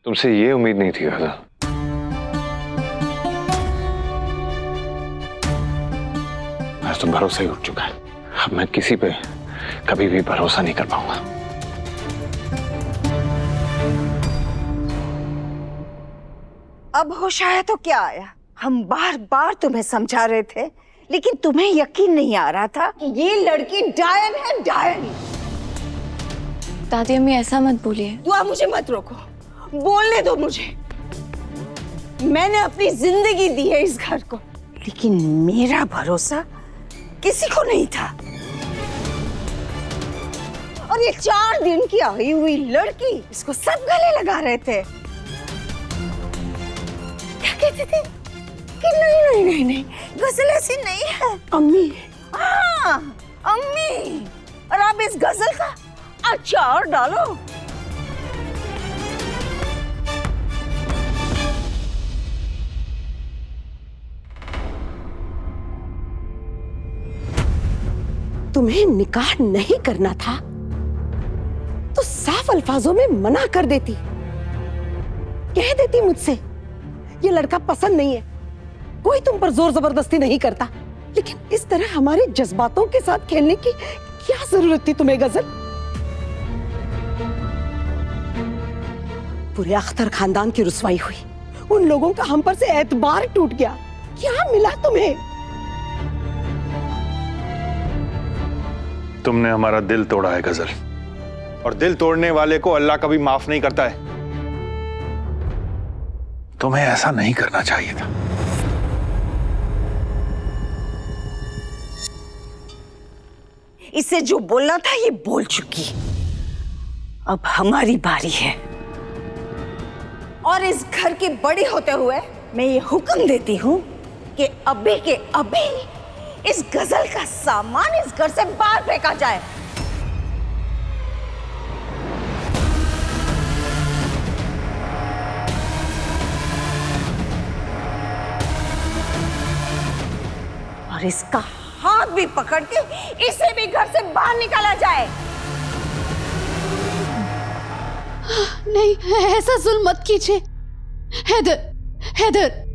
तुमसे ये उम्मीद नहीं थी गजल। आज तो भरोसा ही उठ चुका है। अब मैं किसी पे कभी भी भरोसा नहीं कर पाऊंगा। अब होश आया तो क्या आया? हम बार बार तुम्हें समझा रहे थे, लेकिन तुम्हें यकीन नहीं आ रहा था कि ये लड़की डायन है, डायन। दादी अम्मी ऐसा मत बोलिए। तो आप मुझे मत रोको, बोलने दो मुझे। मैंने अपनी जिंदगी दी है इस घर को, लेकिन मेरा भरोसा किसी को नहीं था। और ये 4 दिन की आई हुई लड़की, इसको सब गले लगा रहे थे। क्या कहते थे कि नहीं नहीं नहीं नहीं, गजल ऐसी नहीं है। अम्मी, हाँ अम्मी, और आप इस गजल का अचार डालो। तुम्हें निकाह नहीं करना था तो साफ अल्फाजों में मना कर देती, कह देती मुझसे ये लड़का पसंद नहीं है, कोई तुम पर जोर जबरदस्ती नहीं करता। लेकिन इस तरह हमारे जज्बातों के साथ खेलने की क्या जरूरत थी तुम्हें गजल? पूरे अख्तर खानदान की रुसवाई हुई, उन लोगों का हम पर से एतबार टूट गया। क्या मिला तुम्हें? तुमने हमारा दिल तोड़ा है गजल, और दिल तोड़ने वाले को अल्लाह कभी माफ नहीं करता है। तुम्हें ऐसा नहीं करना चाहिए था। इसे जो बोलना था ये बोल चुकी, अब हमारी बारी है। और इस घर की बड़ी होते हुए मैं ये हुक्म देती हूं कि अभी के अभी इस गजल का सामान इस घर से बाहर फेंका जाए। और इसका हाथ भी पकड़ के इसे भी घर से बाहर निकाला जाए। नहीं, ऐसा जुल्म मत कीजिए। हैदर, हैदर,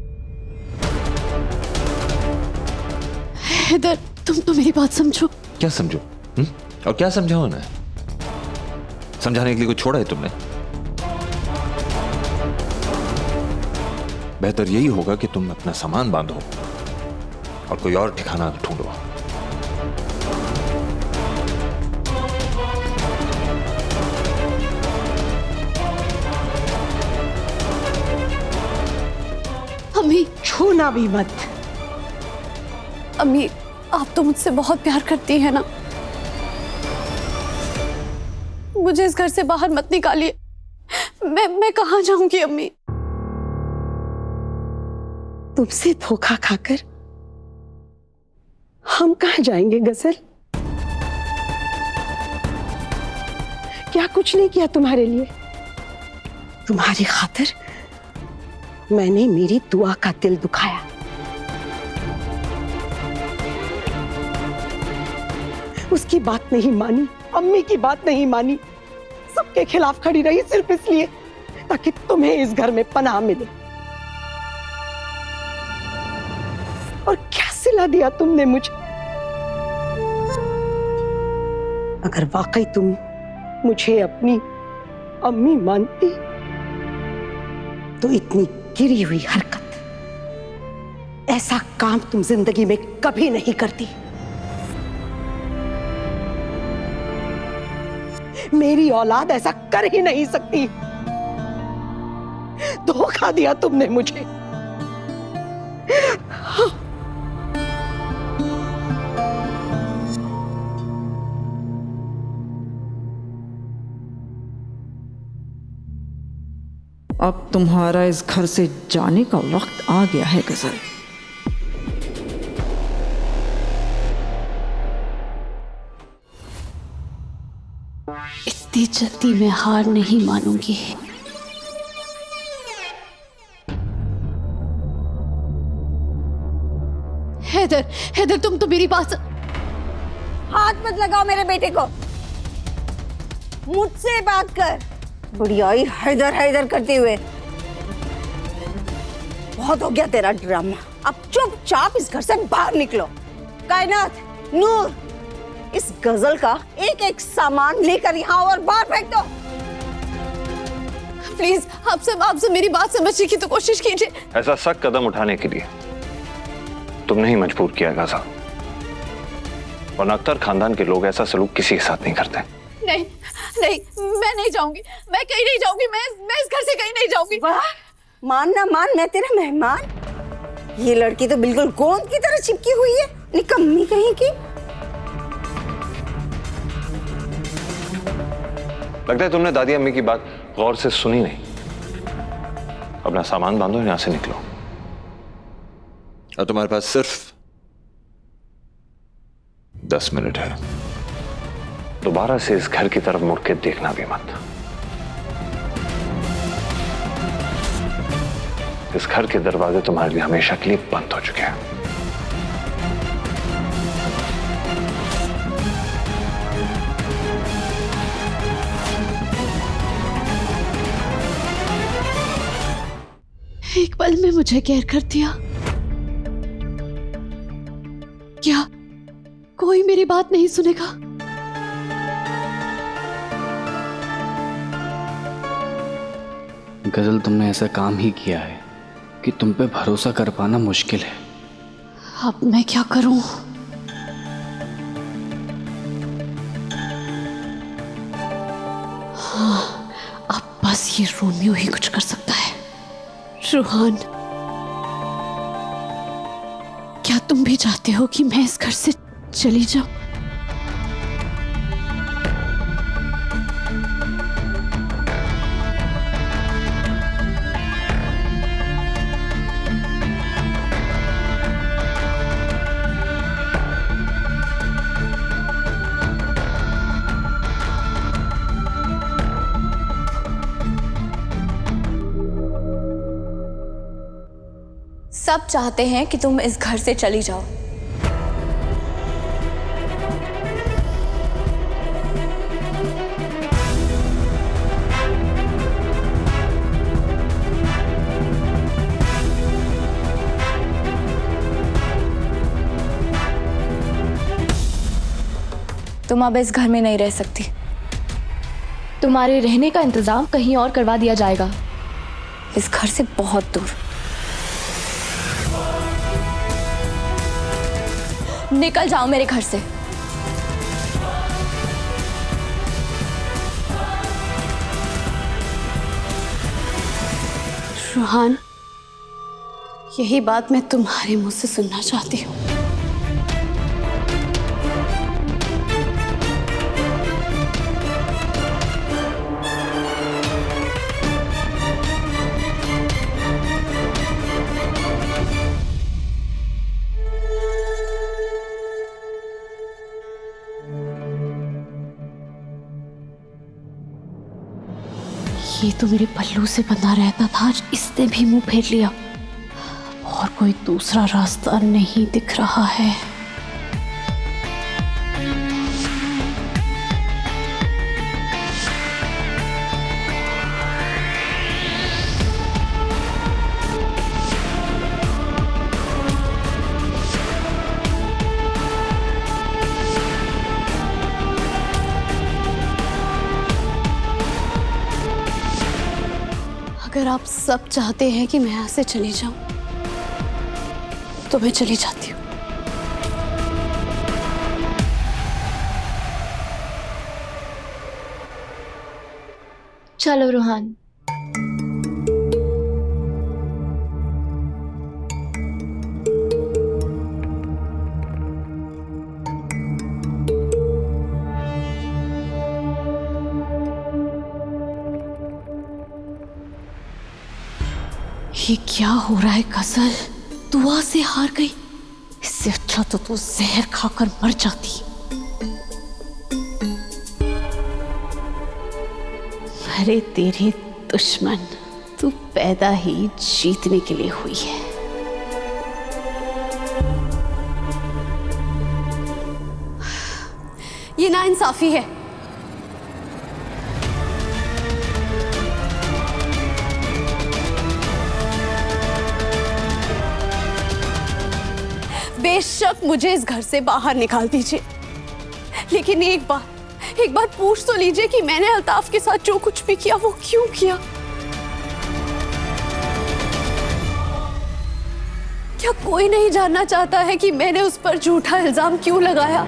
हैदर, तुम तो मेरी बात समझो। क्या समझो? और क्या समझाओ ना? समझाने के लिए कुछ छोड़ा है तुमने? बेहतर यही होगा कि तुम अपना सामान बांधो और कोई और ठिकाना ढूंढो। अम्मी, छूना भी मत। अम्मी, आप तो मुझसे बहुत प्यार करती है ना, मुझे इस घर से बाहर मत निकालिए। मैं कहाँ जाऊंगी अम्मी? तुमसे धोखा खाकर हम कहां जाएंगे गजल? क्या कुछ नहीं किया तुम्हारे लिए? तुम्हारी खातिर मैंने मेरी दुआ का दिल दुखाया। उसकी बात नहीं मानी, अम्मी की बात नहीं मानी, सबके खिलाफ खड़ी रही सिर्फ इसलिए ताकि तुम्हें इस घर में पनाह मिले। और क्या सिला दिया तुमने मुझे? अगर वाकई तुम मुझे अपनी अम्मी मानती तो इतनी गिरी हुई हरकत, ऐसा काम तुम जिंदगी में कभी नहीं करती। मेरी औलाद ऐसा कर ही नहीं सकती। धोखा दिया तुमने मुझे। अब तुम्हारा इस घर से जाने का वक्त आ गया है गजल। इतनी जल्दी मैं हार नहीं मानूंगी। हैदर, हैदर, तुम तो मेरी बात। हाथ मत लगाओ मेरे बेटे को, मुझसे बात कर। बुढ़ियाई हैदर हैदर करते हुए। बहुत हो गया तेरा ड्रामा, अब चुपचाप इस घर से बाहर निकलो। कायनात, नूर, इस गजल का एक एक सामान लेकर यहाँ और बाहर फेंक दो। प्लीज आपसे मेरी बात समझने की तो कोशिश कीजिए। ऐसा सख्त कदम उठाने के लिए तुमने ही मजबूर किया गजल, और अख्तर खानदान के लोग ऐसा सलूक किसी के साथ नहीं करते। नहीं नहीं, मैं नहीं जाऊंगी, मैं कहीं नहीं जाऊंगी, मैं इस घर से कहीं नहीं जाऊंगी। वाह, मान ना मान, मैं तेरा मेहमान। ये लड़की तो बिल्कुल गोंद की तरह चिपकी हुई है, निकम्मी कहीं की। लगता है तुमने दादी अम्मी की बात गौर से सुनी नहीं। अपना सामान बांधो, यहां से निकलो। और तुम्हारे पास सिर्फ 10 मिनट है। दोबारा से इस घर की तरफ मुड़ के देखना भी मत। इस घर के दरवाजे तुम्हारे लिए हमेशा के लिए बंद हो चुके हैं। एक पल में मुझे गैर कर दिया। क्या कोई मेरी बात नहीं सुनेगा? गजल, तुमने ऐसा काम ही किया है कि तुम पे भरोसा कर पाना मुश्किल है। अब मैं क्या करूं? हाँ, अब बस ये रोमियो ही कुछ कर सकता है। रूहान, क्या तुम भी चाहते हो कि मैं इस घर से चली जाऊं? सब चाहते हैं कि तुम इस घर से चली जाओ। तुम अब इस घर में नहीं रह सकती। तुम्हारे रहने का इंतजाम कहीं और करवा दिया जाएगा, इस घर से बहुत दूर। निकल जाओ मेरे घर से। रूहान, यही बात मैं तुम्हारे मुंह से सुनना चाहती हूँ। ये तो मेरे पल्लू से बंधा रहता था, आज इसने भी मुंह फेर लिया। और कोई दूसरा रास्ता नहीं दिख रहा है। अगर आप सब चाहते हैं कि मैं यहाँ से चली जाऊं, तो मैं चली जाती हूँ। चलो रूहान। ये क्या हो रहा है गजल? दुआ से हार गई। इससे अच्छा तो तू जहर खाकर मर जाती। अरे तेरे दुश्मन, तू पैदा ही जीतने के लिए हुई है। ये नाइंसाफी है। बेशक मुझे इस घर से बाहर निकाल दीजिए, लेकिन एक बार पूछ तो लीजिए कि मैंने अल्ताफ के साथ जो कुछ भी किया वो क्यों किया। क्या कोई नहीं जानना चाहता है कि मैंने उस पर झूठा इल्जाम क्यों लगाया?